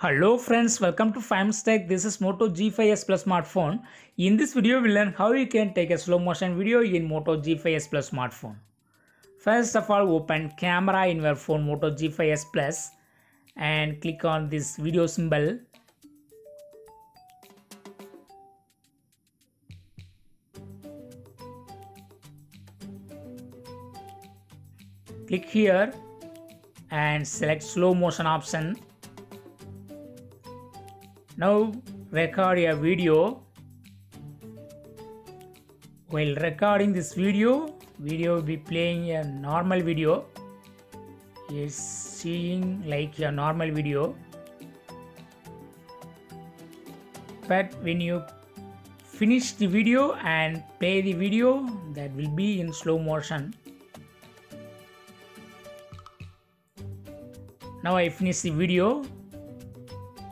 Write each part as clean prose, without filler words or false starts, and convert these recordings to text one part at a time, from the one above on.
Hello friends, welcome to Famous Tech. This is Moto G5s Plus smartphone. In this video, we'll learn how you can take a slow motion video in Moto G5s Plus smartphone. First of all, open camera in your phone Moto G5s Plus and click on this video symbol. Click here and select slow motion option. Now record a video. While recording this video will be playing a normal video. It's seeing like a normal video. But when you finish the video and play the video, that will be in slow motion. Now I finish the video.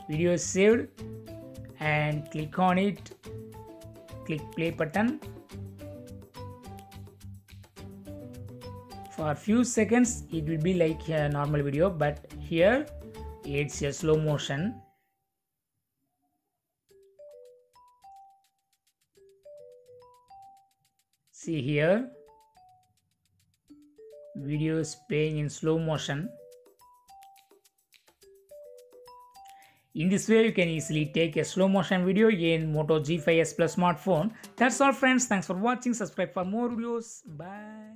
Video is saved and click on it. Click play button. For a few seconds it will be like a normal video, but here it's a slow motion. See here, video is playing in slow motion. In this way, you can easily take a slow motion video in Moto G5s Plus smartphone. That's all friends. Thanks for watching. Subscribe for more videos. Bye.